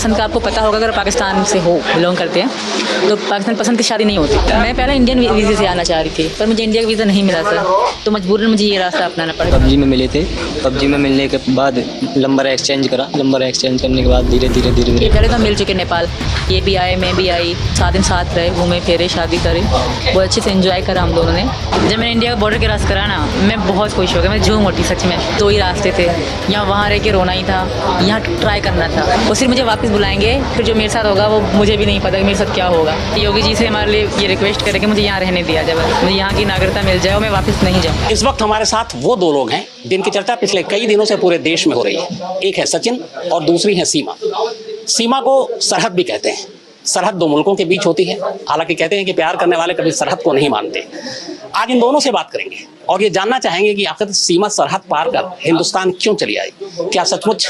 पसंद का आपको पता होगा, अगर पाकिस्तान से हो, बिलोंग करते हैं तो पाकिस्तान पसंद की शादी नहीं होती। मैं पहले इंडियन वीज़े से आना चाह रही थी, पर मुझे इंडिया का वीज़ा नहीं मिला सर, तो मजबूरन मुझे ये रास्ता अपनाना पड़ा। पबजी में मिले थे, पबजी में मिलने के बाद नंबर एक्सचेंज करा, नंबर एक्सचेंज करने के बाद धीरे धीरे पहले तो मिल चुके नेपाल, ये भी आए, मैं भी आई, 7 दिन साथ रहे, घूमे फिरे, शादी करी, बहुत अच्छे से एंजॉय करा हम दोनों ने। जब मैंने इंडिया का बॉर्डर क्रॉस करा ना, मैं बहुत खुश हो गया, मैं झूम उठी सच में। 2 ही रास्ते थे, यहाँ वहाँ रह के रोना ही था, यहाँ ट्राई करना था, और फिर मुझे वापस बुलाएंगे, फिर जो मेरे साथ होगा वो मुझे भी नहीं पता कि मेरे साथ क्या होगा। योगी जी से हमारे लिए ये रिक्वेस्ट करें कि मुझे यहाँ रहने दिया जाए, मुझे यहाँ की नागरिकता मिल जाए और मैं वापस नहीं जाऊँ। इस वक्त हमारे साथ वो 2 लोग हैं जिनकी चर्चा पिछले कई दिनों से पूरे देश में हो रही है। एक है सचिन और दूसरी है सीमा। सीमा को सरहद भी कहते हैं। सरहद 2 मुल्कों के बीच होती है, हालांकि कहते हैं कि प्यार करने वाले कभी सरहद को नहीं मानते। आज इन दोनों से बात करेंगे और ये जानना चाहेंगे कि आखिर सीमा सरहद पार कर हिंदुस्तान क्यों चली आई। क्या सचमुच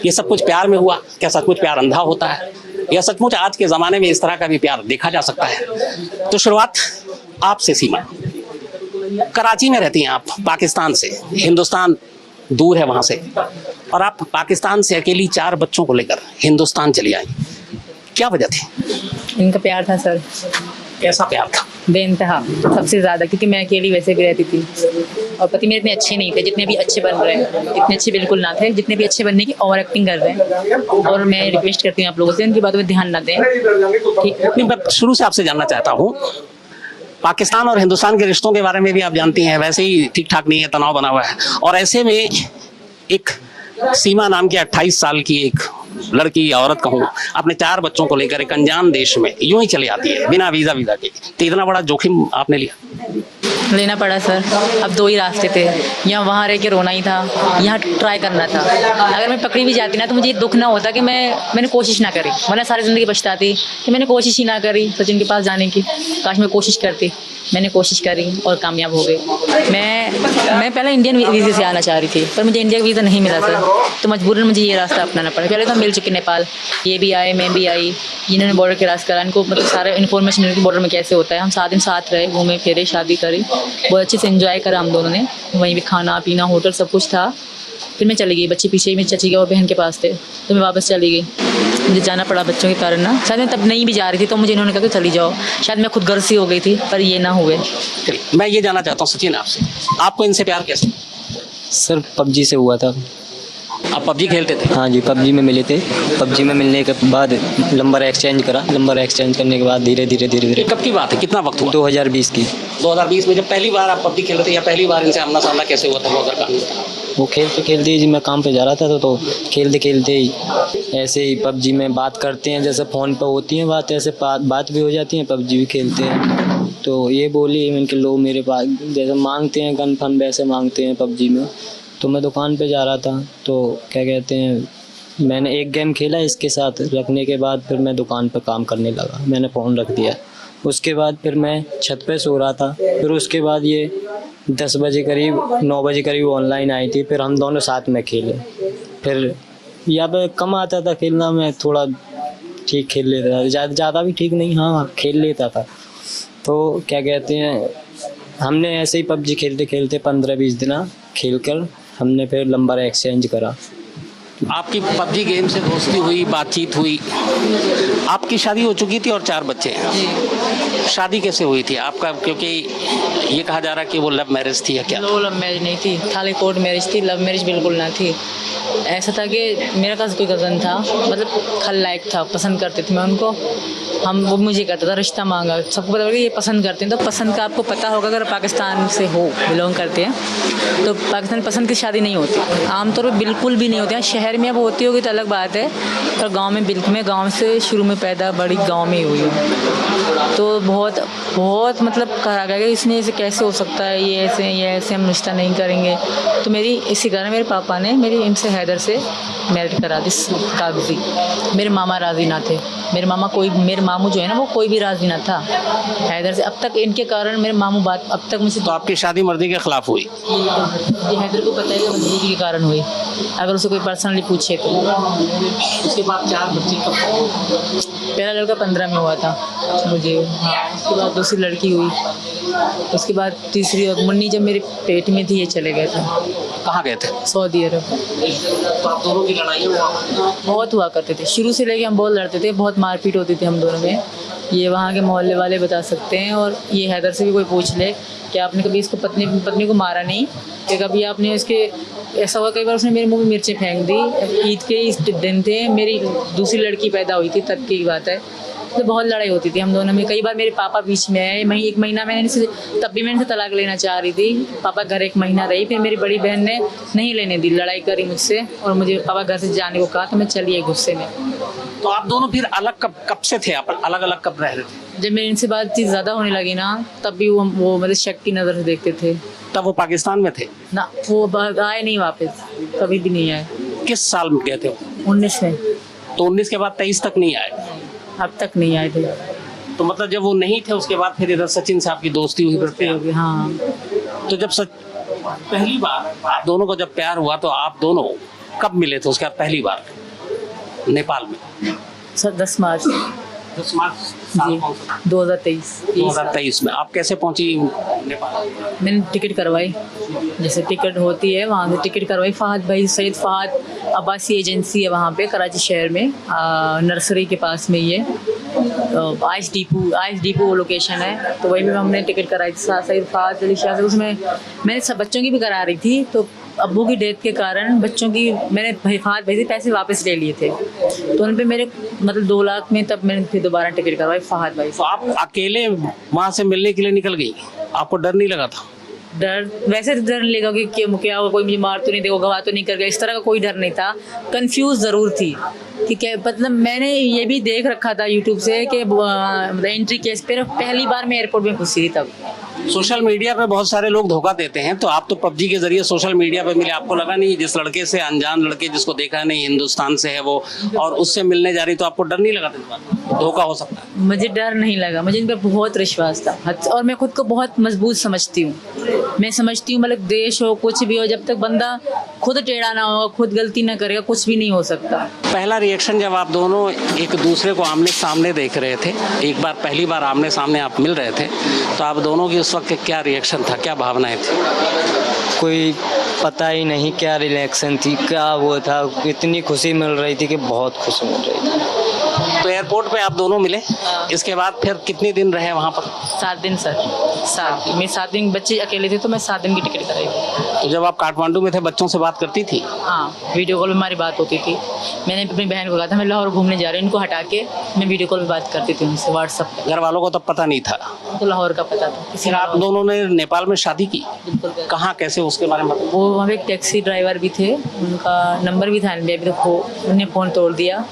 ये सब कुछ प्यार में हुआ? क्या सचमुच प्यार अंधा होता है, या सचमुच आज के ज़माने में इस तरह का भी प्यार देखा जा सकता है? तो शुरुआत आपसे सीमा। कराची में रहती हैं आप, पाकिस्तान से, हिंदुस्तान दूर है वहाँ से, और आप पाकिस्तान से अकेली 4 बच्चों को लेकर हिंदुस्तान चली आई। क्या वजह थी? इनका प्यार था सर। कैसा प्यार था? बेइंतहा, सबसे ज़्यादा, क्योंकि मैं अकेली वैसे भी रहती थी और पति मेरे इतने अच्छे नहीं थे, जितने भी अच्छे बन रहे हैं इतने अच्छे बिल्कुल ना थे, जितने भी अच्छे बनने की ओवर एक्टिंग कर रहे हैं। और मैं रिक्वेस्ट करती हूँ आप लोगों से, इनकी बातों पर ध्यान ना दें, ठीक? नहीं, मैं शुरू से आपसे जानना चाहता हूँ, पाकिस्तान और हिंदुस्तान के रिश्तों के बारे में भी आप जानती हैं, वैसे ही ठीक ठाक नहीं है, तनाव बना हुआ है, और ऐसे में एक सीमा नाम की 28 साल की एक लड़की या औरत कहूँ, अपने 4 बच्चों को लेकर एक अनजान देश में यूं ही चली आती है बिना वीज़ा के। तो इतना बड़ा जोखिम आपने लेना पड़ा सर। अब 2 ही रास्ते थे, यहाँ वहाँ रह के रोना ही था, यहाँ ट्राई करना था। अगर मैं पकड़ी भी जाती ना तो मुझे ये दुख ना होता कि मैंने कोशिश ना करी, वरना सारी ज़िंदगी पछताती कि मैंने कोशिश ही ना करी सचिन के पास जाने की। काश मैं कोशिश करती, मैंने कोशिश करी और कामयाब हो गई। मैं पहले इंडियन वीज़े से आना चाह रही थी, पर मुझे इंडिया का वीज़ा नहीं मिला सर, तो मजबूरन मुझे ये रास्ता अपनाना पड़ा। पहले तो मिल चुके नेपाल, ये भी आए, मैं भी आई, इन्होंने बॉर्डर क्रॉस करा, इनको मतलब सारा इन्फॉर्मेशन मिली बॉर्डर में कैसे होता है। हम 7 दिन साथ रहे, घूमे फिरे, शादी करी, बहुत अच्छे से एंजॉय करा हम दोनों ने। वहीं भी खाना पीना, होटल सब कुछ था। फिर मैं चली गई, बच्चे पीछे ही मेरी चाची के और बहन के पास थे, तो मैं वापस चली गई। मुझे जाना पड़ा बच्चों के कारण ना, शायद मैं तब नहीं भी जा रही थी, तो मुझे इन्होंने कहा कि चली जाओ। शायद मैं खुद गर्ज सी हो गई थी, पर ये ना हुए। मैं ये जानना चाहता हूँ सचिन आपसे, आपको इनसे प्यार कैसे? सर पबजी से हुआ था। आप पबजी खेलते थे? हाँ जी, पबजी में मिले थे, पबजी में मिलने के बाद नंबर एक्सचेंज करा, नंबर एक्सचेंज करने के बाद धीरे धीरे कब की बात है, कितना वक्त हुआ? 2020 की। 2020 में जब पहली बार आप पबजी खेलते थे, या पहली बार इनसे आमना सामना कैसे हुआ था? वो अगर कहानी बताओ। वो खेलते ही जी, मैं काम पे जा रहा था तो खेलते ही ऐसे ही पबजी में बात करते हैं, जैसे फ़ोन पे होती है बात, ऐसे बात भी हो जाती है, पबजी भी खेलते हैं। तो ये बोली इनके लो मेरे पास, जैसे मांगते हैं गन फन वैसे मांगते हैं पबजी में। तो मैं दुकान पे जा रहा था, तो क्या कहते हैं, मैंने एक गेम खेला इसके साथ, रखने के बाद फिर मैं दुकान पे काम करने लगा, मैंने फ़ोन रख दिया। उसके बाद फिर मैं छत पे सो रहा था, फिर उसके बाद ये 10 बजे करीब 9 बजे करीब ऑनलाइन आई थी, फिर हम दोनों साथ में खेले। फिर यहाँ पे कम आता था खेलना, मैं थोड़ा ठीक खेल लेता था, ज़्यादा भी ठीक नहीं, हाँ खेल लेता था। तो क्या कहते हैं, हमने ऐसे ही पबजी खेलते खेलते 15-20 दिन खेलकर हमने फिर नंबर एक्सचेंज करा। आपकी पबजी गेम से दोस्ती हुई, बातचीत हुई, आपकी शादी हो चुकी थी और 4 बच्चे हैं। शादी कैसे हुई थी आपका? क्योंकि ये कहा जा रहा है कि वो लव मैरिज थी, या क्या? वो लव मैरिज नहीं थी, खाली कोर्ट मैरिज थी, लव मैरिज बिल्कुल ना थी। ऐसा था कि मेरा कोई कज़न था, मतलब खलनायक था, पसंद करते थे मैं उनको, वो मुझे कहता था, रिश्ता मांगा, सबको पता होगा ये पसंद करते हैं। तो पसंद का आपको पता होगा, अगर पाकिस्तान से हो, बिलोंग करते हैं, तो पाकिस्तान पसंद की शादी नहीं होती, आमतौर पर बिल्कुल भी नहीं होती है। शहर में अब होती होगी तो अलग बात है, पर गाँव में बिल्कुल, मैं गाँव से शुरू में पैदा बड़ी गाँव में ही हुई हूँ। तो बहुत मतलब कहा गया कि इसने ऐसे कैसे हो सकता है, ये ऐसे हम रिश्ता नहीं करेंगे। तो मेरी इसी कारण मेरे पापा ने मेरी इनसे हैदर से मैरिज करा दी कागजी। मेरे मामा राजी ना थे, मेरे मामू जो है ना, वो कोई भी राजी ना था हैदर से। अब तक इनके कारण मेरे मामू बात अब तक मुझसे। तो आपकी शादी मर्दी के खिलाफ हुई? ये हैदर को पता है कि मजबूरी के कारण हुई, अगर उसे कोई पर्सनली पूछे तो। उसके बाद 4 बच्चे कब? पहला लड़का 15 में हुआ था मुझे, हाँ। उसके बाद दूसरी लड़की हुई उसके बाद तीसरी और मुन्नी जब मेरे पेट में थी ये चले गए थे कहाँ गए थे? सऊदी अरब। तो आप दोनों की लड़ाई बहुत हुआ करते थे, शुरू से लेके हम बहुत लड़ते थे, बहुत मारपीट होती थी हम दोनों में। ये वहाँ के मोहल्ले वाले बता सकते हैं, और ये हैदर से भी कोई पूछ ले कि आपने कभी इसको पत्नी को मारा नहीं, कि कभी आपने इसके ऐसा हुआ कई बार उसने मेरे मुंह में मिर्चें फेंक दी। ईद के इस दिन थे, मेरी दूसरी लड़की पैदा हुई थी तब की बात है, तो बहुत लड़ाई होती थी हम दोनों में। कई बार मेरे पापा बीच में आए, एक महीना मैंने इनसे, तब भी मैंने इनसे तलाक लेना चाह रही थी। पापा घर 1 महीना रही, फिर मेरी बड़ी बहन ने नहीं लेने दी, लड़ाई करी मुझसे और मुझे पापा घर से जाने को कहा, तो मैं चली आई गुस्से में। तो आप दोनों फिर अलग कब से थे? आप अलग अलग कब रह रहे थे? जब मेरी इनसे बातचीत ज़्यादा होने लगी ना, तब भी वो मतलब शक की नज़र से देखते थे। तब वो पाकिस्तान में थे ना, वो आए नहीं वापस, कभी भी नहीं आए। किस साल में गए थे? 19 में। तो 19 के बाद 23 तक नहीं आए? अब तक नहीं आए थे। तो मतलब जब वो नहीं थे उसके बाद फिर इधर सचिन से आपकी दोस्ती हुई? होगी, हाँ। तो जब पहली बार आप दोनों को जब प्यार हुआ तो आप दोनों कब मिले थे उसके बाद पहली बार नेपाल में? 10 मार्च 10 मार्च जी 2023। 2023 में। आप कैसे पहुंची नेपाल? मैंने टिकट करवाई, जैसे टिकट होती है वहाँ से टिकट करवाई। फहद भाई, सैयद फहद अब्बासी एजेंसी है वहाँ पे कराची शहर में, नर्सरी के पास में ये आइस डिपो लोकेशन है, तो वहीं पे हमने टिकट कराई थी सैयद फहद अली शाह से। उसमें मैंने सब बच्चों की भी करा रही थी, तो अब्बू की डेथ के कारण बच्चों की मैंने फहद भाई से पैसे वापस ले लिए थे, तो उन पे मेरे मतलब 2 लाख में, तब मैंने फिर दोबारा टिकट करवाई फहद भाई से। तो आप अकेले वहाँ से मिलने के लिए निकल गई? आपको डर नहीं लगा था? डर वैसे तो डर लेगा कि क्या होगा, कोई मुझे मार तो नहीं देगा, गवाह तो नहीं कर गया, इस तरह का कोई डर नहीं था। कंफ्यूज ज़रूर थी कि क्या, मतलब मैंने ये भी देख रखा था यूट्यूब से कि एंट्री केस पे पहली बार मैं एयरपोर्ट में घुसी थी तब। सोशल मीडिया पे बहुत सारे लोग धोखा देते हैं, तो आप तो पबजी के जरिए सोशल मीडिया पे मिले, आपको लगा नहीं जिस लड़के से, अनजान लड़के जिसको देखा नहीं, हिंदुस्तान से है वो, और उससे मिलने जा रही, तो आपको डर नहीं लगा था धोखा हो सकता है? मुझे डर नहीं लगा, मुझे इन पर बहुत विश्वास था, और मैं खुद को बहुत मजबूत समझती हूँ। मैं समझती हूँ मतलब देश हो कुछ भी हो, जब तक बंदा खुद टेढ़ा ना होगा, खुद गलती ना करेगा, कुछ भी नहीं हो सकता। पहला रिएक्शन जब आप दोनों एक दूसरे को आमने सामने देख रहे थे, एक बार पहली बार आमने सामने आप मिल रहे थे, तो आप दोनों की उस वक्त क्या रिएक्शन था, क्या भावनाएं थी? कोई पता ही नहीं क्या रिएक्शन थी, क्या वो था, इतनी खुशी मिल रही थी कि बहुत खुशी मिल रही थी। तो एयरपोर्ट पे आप दोनों मिले, इसके बाद फिर कितने दिन रहे वहाँ पर? 7 दिन सर, 7 दिन। बच्चे अकेले थे तो मैं 7 दिन की टिकट कराई थी। तो जब आप काठमांडू में थे बच्चों से बात करती थी? हाँ, वीडियो कॉल में हमारी बात होती थी। मैंने अपनी बहन को कहा था मैं लाहौर घूमने जा रही हूँ, इनको हटा के मैं वीडियो कॉल में बात करती थी उनसे व्हाट्सएप पे। घर वालों को तब पता नहीं था? तो लाहौर का पता था। फिर आप दोनों ने नेपाल में शादी की? बिल्कुल। कहाँ, कैसे, उसके बारे में? वो वहाँ पे एक टैक्सी ड्राइवर भी थे, उनका नंबर भी था, अभी तक उन्हें फ़ोन तोड़ दिया।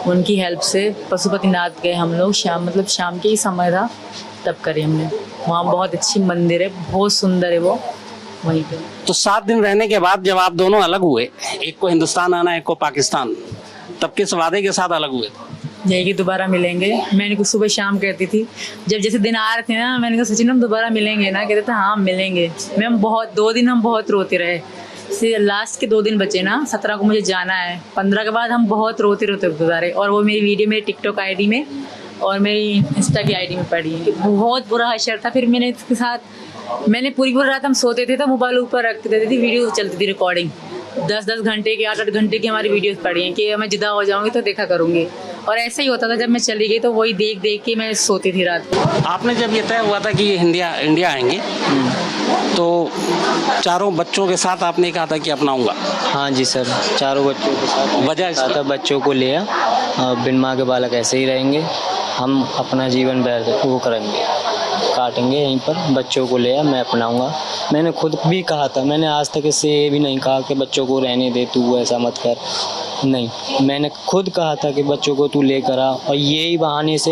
उनकी हेल्प से पशुपतिनाथ गए हम लोग, शाम के ही समय था तब करे हमने। वहाँ बहुत अच्छी मंदिर है, बहुत सुंदर है वो, वहीं पे। तो 7 दिन रहने के बाद जब आप दोनों अलग हुए, एक को हिंदुस्तान आना, एक को पाकिस्तान, तब किस वादे के साथ अलग हुए? यही कि दोबारा मिलेंगे। मैंने कुछ सुबह शाम कहती थी, जब जैसे दिन आ रहे थे ना, मैंने कहा सचिन हम दोबारा मिलेंगे ना, कहते थे हाँ मिलेंगे। हम 2 दिन हम बहुत रोते रहे, लास्ट के 2 दिन बचे ना, 17 को मुझे जाना है, 15 के बाद हम बहुत रोते गुजारे। और वो मेरी वीडियो मेरी टिकटॉक आईडी में और मेरी इंस्टा की आईडी में पड़ी है कि बहुत बुरा हशर था। फिर मैंने इसके साथ पूरी रात हम सोते थे तो मोबाइल ऊपर रख देते थे, वीडियो चलती थी रिकॉर्डिंग, 10-10 घंटे की, 8-8 घंटे की हमारी वीडियोस पड़ी हैं कि मैं जिदा हो जाऊंगी तो देखा करूंगी। और ऐसा ही होता था, जब मैं चली गई तो वही देख देख के मैं सोती थी रात को। आपने जब ये तय हुआ था कि इंडिया आएंगे, तो चारों बच्चों के साथ आपने कहा था कि अपनाऊंगा? हाँ जी सर, चारों बच्चों के साथ। वजह इसकी? था बच्चों को लिया, बिन माँ के बालक ऐसे ही रहेंगे, हम अपना जीवन वो करेंगे, काटेंगे यहीं पर, बच्चों को लिया, मैं अपनाऊंगा। मैंने खुद भी कहा था, मैंने आज तक इससे ये भी नहीं कहा कि बच्चों को रहने दे, तू ऐसा मत कर, नहीं, मैंने खुद कहा था कि बच्चों को तू लेकर आ। और यही बहाने से,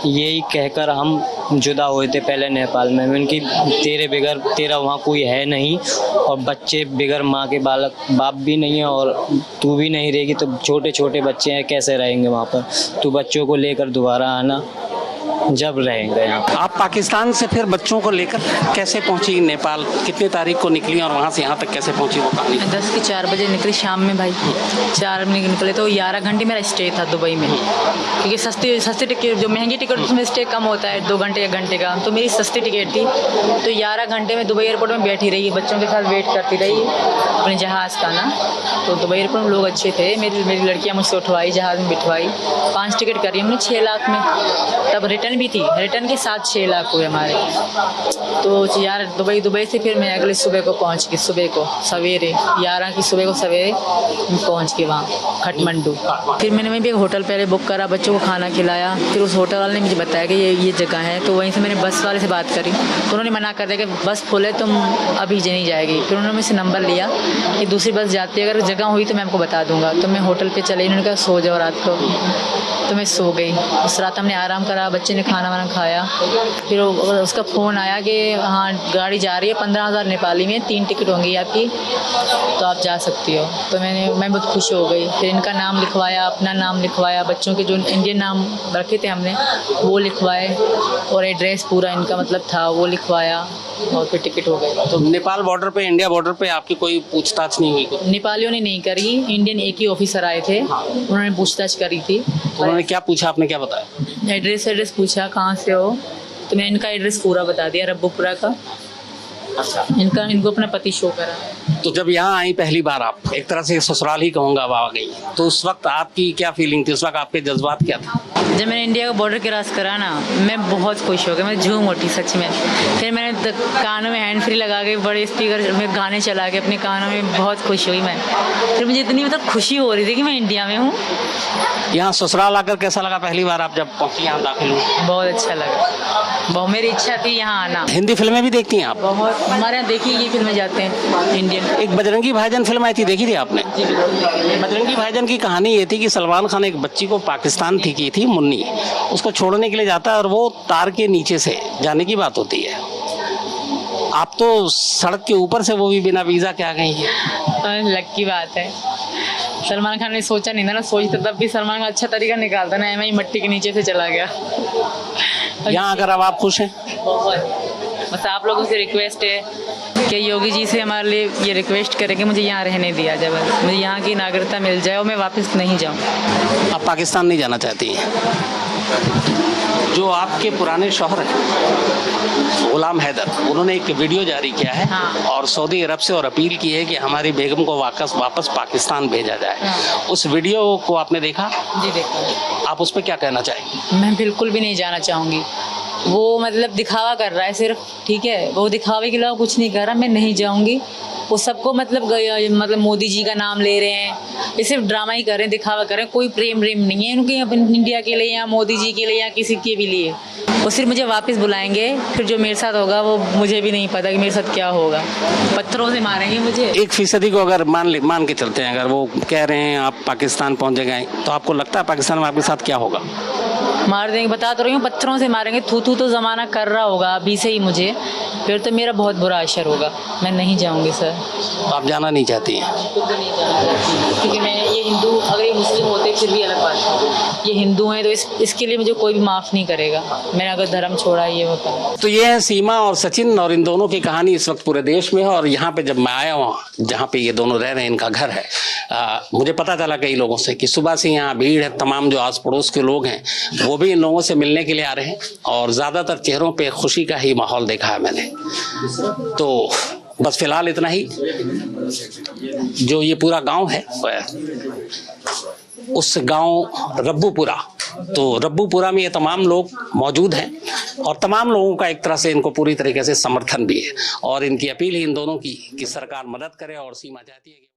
यही कहकर हम जुदा हुए थे पहले नेपाल में। उनकी तेरे बगैर तेरा वहाँ कोई है नहीं, और बच्चे बगैर माँ के बाप भी नहीं है, और तू भी नहीं रहेगी, तो छोटे छोटे बच्चे हैं कैसे रहेंगे वहाँ पर, तू बच्चों को लेकर दोबारा आना। जब रहेंगे यहाँ। आप पाकिस्तान से फिर बच्चों को लेकर कैसे पहुंची नेपाल? कितने तारीख को निकली और वहाँ से यहाँ तक कैसे पहुंची वो कहानी? 10 के 4 बजे निकली शाम में भाई, 4 बजे निकले तो 11 घंटे मेरा स्टे था दुबई में, क्योंकि सस्ती टिकट, जो महंगी टिकट उसमें स्टे कम होता है, 2 घंटे 1 घंटे का, तो मेरी सस्ती टिकट थी। तो 11 घंटे में दुबई एयरपोर्ट में बैठी रही, बच्चों के साथ वेट करती रही अपने जहाज़ का ना। तो दुबई एयरपोर्ट में लोग अच्छे थे, मेरी लड़कियाँ मुझसे उठवाई, जहाज़ में बिठवाई। 5 टिकट करी हमने 6 लाख में, तब रिटर्न भी थी, रिटर्न के साथ 6 लाख हुए हमारे। तो यार दुबई से फिर मैं अगले सुबह को पहुंच गई, सुबह को सवेरे 11 की सुबह को सवेरे पहुंच गई वहाँ काठमांडू। फिर मैंने भी एक होटल पहले बुक करा, बच्चों को खाना खिलाया। फिर उस होटल वाले ने मुझे बताया कि ये जगह है, तो वहीं से मैंने बस वाले से बात करी, तो उन्होंने मना कर दिया कि बस फुल है, तुम अभी नहीं जाएगी। फिर उन्होंने मुझसे नंबर लिया कि दूसरी बस जाती है, अगर जगह हुई तो मैं आपको बता दूँगा। तो मैं होटल पर चली, उन्होंने कहा सो जाओ रात को, तो मैं सो गई। उस रात हमने आराम करा, बच्चे ने खाना वाना खाया। फिर उसका फ़ोन आया कि हाँ गाड़ी जा रही है, 15,000 नेपाली में 3 टिकट होंगी आपकी, तो आप जा सकती हो। तो मैं बहुत खुश हो गई। फिर इनका नाम लिखवाया, अपना नाम लिखवाया, बच्चों के जो इंडियन नाम रखे थे हमने वो लिखवाए, और एड्रेस पूरा इनका मतलब था वो लिखवाया, और फिर टिकट हो गई। तो नेपाल बॉर्डर पे, इंडिया बॉर्डर पे आपकी कोई पूछताछ नहीं हुई? नेपालियों ने नहीं करी, इंडियन एक ही ऑफिसर आए थे, उन्होंने पूछताछ करी थी। तो उन्होंने क्या पूछा, आपने क्या बताया? एड्रेस पूछा कहाँ से हो, तो मैं इनका एड्रेस पूरा बता दिया, रब्बूपुरा का। अच्छा। इनको अपना पति शो करा। तो जब यहाँ आई पहली बार, आप एक तरह से ससुराल ही कहूँगा अब आ गई, तो उस वक्त आपकी क्या फीलिंग थी? उस वक्त आपके जज्बात क्या थे? जब मैंने इंडिया का बॉर्डर क्रॉस करा ना, मैं बहुत खुश हो गई, मैं झूम उठी सच में। फिर मैंने कानों में हैंड फ्री लगा के बड़े स्पीकर में गाने चला के अपने कानों में, बहुत खुश हुई मैं। फिर मुझे इतनी मतलब खुशी हो रही थी कि मैं इंडिया में हूँ। यहाँ ससुराल आकर कैसा लगा पहली बार आप जब पहुँची, यहाँ दाखिल हुई? बहुत अच्छा लगा, बहुत मेरी इच्छा थी यहाँ आना। हिंदी फिल्में भी देखती हैं आप? बहुत, हमारे यहाँ देखी ये फिल्में जाते हैं इंडियन। एक बजरंगी भाईजान फिल्म आई थी, देखी थी आपने? जी बिल्कुल। बजरंगी भाईजान की कहानी ये थी कि सलमान खान एक बच्ची को पाकिस्तान की थी मुन्नी, उसको छोड़ने के लिए जाता है और वो तार के नीचे से जाने की बात होती है। आप तो सड़क के ऊपर से, वो भी बिना वीज़ा के आ गई हैं। लक की बात है, सलमान खान ने सोचा नहीं था ना, सोचता तब भी सलमान खान अच्छा तरीका निकालता ना, मैं मट्टी के नीचे से चला गया। यहाँ अगर अब आप खुश हैं? बहुत, बस आप लोगों से रिक्वेस्ट है कि योगी जी से हमारे लिए ये रिक्वेस्ट करें कि मुझे यहाँ रहने दिया जाए, बस मुझे यहाँ की नागरिकता मिल जाए और मैं वापस नहीं जाऊँ। आप पाकिस्तान नहीं जाना चाहती हैं? जो आपके पुराने शौहर हैं गुलाम हैदर, उन्होंने एक वीडियो जारी किया है। हाँ। और सऊदी अरब से और अपील की है कि हमारी बेगम को वापस पाकिस्तान भेजा जाए। हाँ। उस वीडियो को आपने देखा? जी देखा। आप उस पर क्या कहना चाहेंगे? मैं बिल्कुल भी नहीं जाना चाहूँगी। वो मतलब दिखावा कर रहा है सिर्फ, ठीक है, वो दिखावे के अलावा कुछ नहीं कर रहा। मैं नहीं जाऊँगी। वो सबको मतलब मोदी जी का नाम ले रहे हैं, ये सिर्फ ड्रामा ही कर रहे हैं, दिखावा कर रहे हैं। कोई प्रेम नहीं है उनके अपन इंडिया के लिए या मोदी जी के लिए या किसी के भी लिए। वो सिर्फ मुझे वापस बुलाएंगे, फिर जो मेरे साथ होगा वो मुझे भी नहीं पता कि मेरे साथ क्या होगा। पत्थरों से मारेंगे मुझे। 1% को अगर मान के चलते हैं, अगर वो कह रहे हैं आप पाकिस्तान पहुँच गए, तो आपको लगता है पाकिस्तान में आपके साथ क्या होगा? मार देंगे, बता तो रही हूँ, पत्थरों से मारेंगे। थू तो ज़माना कर रहा होगा अभी से ही मुझे, फिर तो मेरा बहुत बुरा असर होगा। मैं नहीं जाऊँगी सर। तो आप जाना नहीं चाहती हैं? क्योंकि मैं ये हिंदू, अगर ये मुस्लिम होते फिर भी अलग बात है, ये हिंदू हैं तो इसके लिए मुझे कोई भी माफ़ नहीं करेगा। मैंने अगर धर्म छोड़ा ये वो करा। तो ये है सीमा और सचिन, और इन दोनों की कहानी इस वक्त पूरे देश में है। और यहाँ पे जब मैं आया हूँ जहाँ पे ये दोनों रह रहे हैं, इनका घर है, मुझे पता चला कई लोगों से कि सुबह से यहाँ भीड़ है। तमाम जो आस पड़ोस के लोग हैं वो भी इन लोगों से मिलने के लिए आ रहे हैं, और ज़्यादातर चेहरों पे खुशी का ही माहौल देखा है मैंने। तो बस फिलहाल इतना ही। जो ये पूरा गांव है उस गांव रब्बूपुरा, तो रब्बूपुरा में ये तमाम लोग मौजूद हैं, और तमाम लोगों का एक तरह से इनको पूरी तरीके से समर्थन भी है। और इनकी अपील ही इन दोनों की कि सरकार मदद करे, और सीमा चाहती है